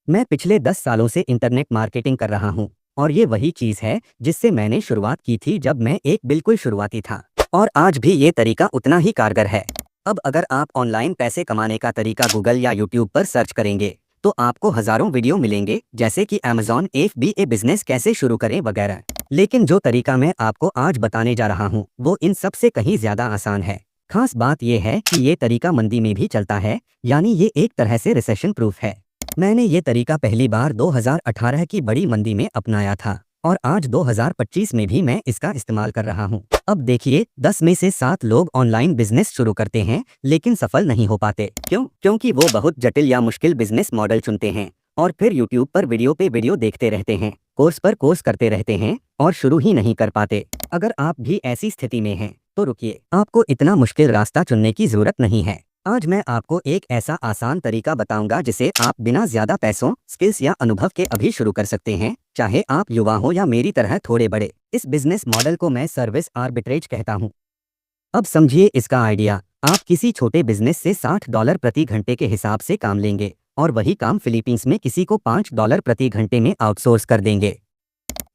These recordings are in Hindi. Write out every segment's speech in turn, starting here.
मैं पिछले 10 सालों से इंटरनेट मार्केटिंग कर रहा हूँ और ये वही चीज़ है जिससे मैंने शुरुआत की थी जब मैं एक बिल्कुल शुरुआती था। और आज भी ये तरीका उतना ही कारगर है। अब अगर आप ऑनलाइन पैसे कमाने का तरीका गूगल या यूट्यूब पर सर्च करेंगे तो आपको हज़ारों वीडियो मिलेंगे, जैसे कि अमेज़न FBA बिजनेस कैसे शुरू करें वगैरह। लेकिन जो तरीका मैं आपको आज बताने जा रहा हूँ वो इन सब से कहीं ज़्यादा आसान है। खास बात यह है कि ये तरीका मंदी में भी चलता है, यानी ये एक तरह से रिसेशन प्रूफ है। मैंने ये तरीका पहली बार 2018 की बड़ी मंदी में अपनाया था और आज 2025 में भी मैं इसका इस्तेमाल कर रहा हूँ। अब देखिए, 10 में से 7 लोग ऑनलाइन बिजनेस शुरू करते हैं लेकिन सफल नहीं हो पाते। क्यों? क्योंकि वो बहुत जटिल या मुश्किल बिजनेस मॉडल चुनते हैं और फिर यूट्यूब पर वीडियो पे वीडियो देखते रहते हैं, कोर्स पर कोर्स करते रहते हैं और शुरू ही नहीं कर पाते। अगर आप भी ऐसी स्थिति में हैं तो रुकिए, आपको इतना मुश्किल रास्ता चुनने की जरूरत नहीं है। आज मैं आपको एक ऐसा आसान तरीका बताऊंगा जिसे आप बिना ज्यादा पैसों, स्किल्स या अनुभव के अभी शुरू कर सकते हैं, चाहे आप युवा हो या मेरी तरह थोड़े बड़े। इस बिजनेस मॉडल को मैं सर्विस आर्बिट्रेज कहता हूं। अब समझिए इसका आइडिया। आप किसी छोटे बिजनेस से $60 प्रति घंटे के हिसाब से काम लेंगे और वही काम फिलीपींस में किसी को $5 प्रति घंटे में आउटसोर्स कर देंगे।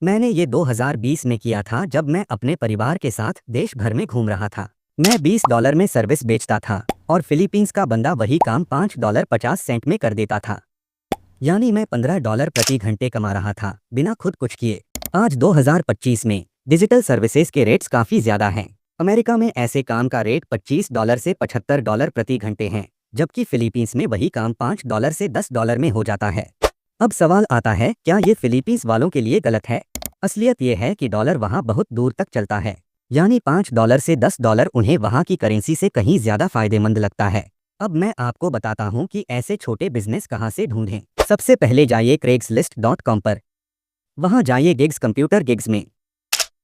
मैंने ये 2020 में किया था जब मैं अपने परिवार के साथ देश भर में घूम रहा था। मैं $20 में सर्विस बेचता था और फिलीपींस का बंदा वही काम $5.50 में कर देता था। यानी मैं $15 प्रति घंटे कमा रहा था बिना खुद कुछ किए। आज 2025 में डिजिटल सर्विसेज के रेट्स काफ़ी ज़्यादा हैं। अमेरिका में ऐसे काम का रेट $25 से $75 प्रति घंटे हैं, जबकि फिलीपींस में वही काम $5 से $10 में हो जाता है। अब सवाल आता है, क्या ये फिलीपींस वालों के लिए गलत है? असलियत ये है कि डॉलर वहाँ बहुत दूर तक चलता है, यानी $5 से $10 उन्हें वहाँ की करेंसी से कहीं ज़्यादा फायदेमंद लगता है। अब मैं आपको बताता हूँ कि ऐसे छोटे बिजनेस कहाँ से ढूंढें। सबसे पहले जाइए craigslist.com पर। वहाँ जाइए गिग्स कंप्यूटर गिग्स में।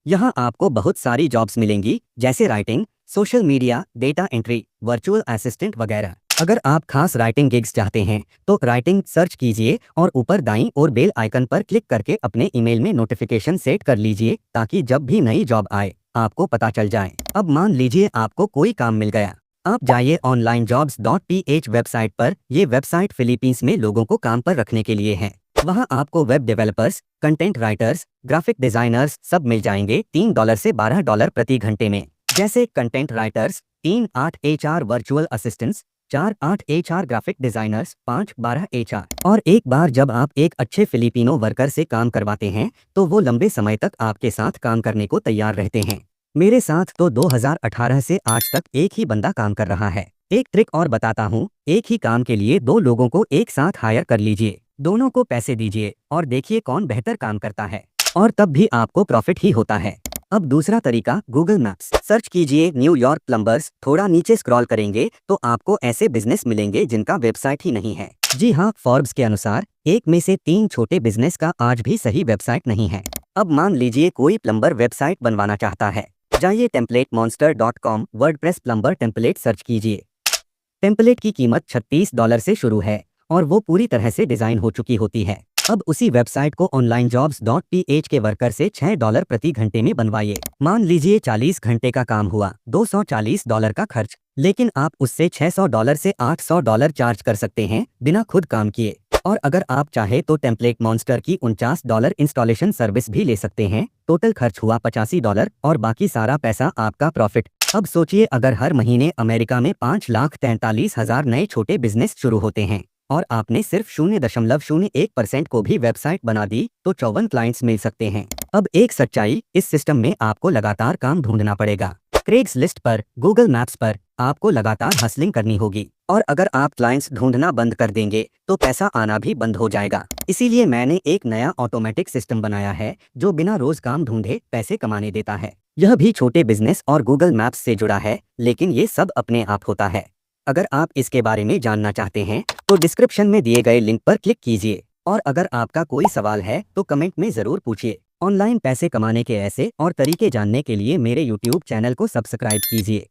यहाँ आपको बहुत सारी जॉब्स मिलेंगी, जैसे writing, social media, data entry, virtual assistant वगैरह। अगर आप खास राइटिंग गिग्स चाहते हैं तो राइटिंग सर्च कीजिए और ऊपर दाईं ओर बेल आइकन पर क्लिक करके अपने ईमेल में नोटिफिकेशन सेट कर लीजिए, ताकि जब भी नई जॉब आए आपको पता चल जाए। अब मान लीजिए आपको कोई काम मिल गया। आप जाइए onlinejobs.ph वेबसाइट पर। यह वेबसाइट फिलीपींस में लोगों को काम पर रखने के लिए है। वहाँ आपको web developers, content writers, graphic designers सब मिल जाएंगे $3 से $12 प्रति घंटे में। जैसे content writers 3-8 HR, virtual assistants 4-8 HR, graphic designers 5-12 HR। और एक बार जब आप एक अच्छे फिलिपिनो वर्कर से काम करवाते हैं तो वो लंबे समय तक आपके साथ काम करने को तैयार रहते हैं। मेरे साथ तो 2018 से आज तक एक ही बंदा काम कर रहा है। एक ट्रिक और बताता हूँ, एक ही काम के लिए 2 लोगों को एक साथ हायर कर लीजिए, दोनों को पैसे दीजिए और देखिए कौन बेहतर काम करता है, और तब भी आपको प्रॉफिट ही होता है। अब दूसरा तरीका, गूगल मैप्स। सर्च कीजिए न्यूयॉर्क प्लम्बर्स। थोड़ा नीचे स्क्रॉल करेंगे तो आपको ऐसे बिजनेस मिलेंगे जिनका वेबसाइट ही नहीं है। जी हाँ, फोर्ब्स के अनुसार 1 में से 3 छोटे बिजनेस का आज भी सही वेबसाइट नहीं है। अब मान लीजिए कोई प्लम्बर वेबसाइट बनवाना चाहता है। जाइए templatemonster.com, WordPress plumber template search कीजिए। टेम्पलेट की कीमत $36 से शुरू है और वो पूरी तरह से डिजाइन हो चुकी होती है। अब उसी वेबसाइट को onlinejobs.ph के वर्कर से $6 प्रति घंटे में बनवाइए। मान लीजिए 40 घंटे का काम हुआ, $240 का खर्च, लेकिन आप उससे $600 से $800 चार्ज कर सकते हैं बिना खुद काम किए। और अगर आप चाहे तो टेम्पलेट मॉन्स्टर की $49 इंस्टॉलेशन सर्विस भी ले सकते हैं। टोटल खर्च हुआ $85 और बाकी सारा पैसा आपका प्रॉफिट। अब सोचिए, अगर हर महीने अमेरिका में 5,43,000 नए छोटे बिजनेस शुरू होते हैं और आपने सिर्फ 0.01% को भी वेबसाइट बना दी तो 54 क्लाइंट्स मिल सकते हैं। अब एक सच्चाई, इस सिस्टम में आपको लगातार काम ढूंढना पड़ेगा। क्रेग्सलिस्ट पर, गूगल मैप्स पर आपको लगातार हसलिंग करनी होगी, और अगर आप क्लाइंट्स ढूंढना बंद कर देंगे तो पैसा आना भी बंद हो जाएगा। इसीलिए मैंने एक नया ऑटोमेटिक सिस्टम बनाया है जो बिना रोज काम ढूंढे पैसे कमाने देता है। यह भी छोटे बिजनेस और गूगल मैप्स से जुड़ा है, लेकिन ये सब अपने आप होता है। अगर आप इसके बारे में जानना चाहते हैं तो डिस्क्रिप्शन में दिए गए लिंक पर क्लिक कीजिए, और अगर आपका कोई सवाल है तो कमेंट में ज़रूर पूछिए। ऑनलाइन पैसे कमाने के ऐसे और तरीके जानने के लिए मेरे YouTube चैनल को सब्सक्राइब कीजिए।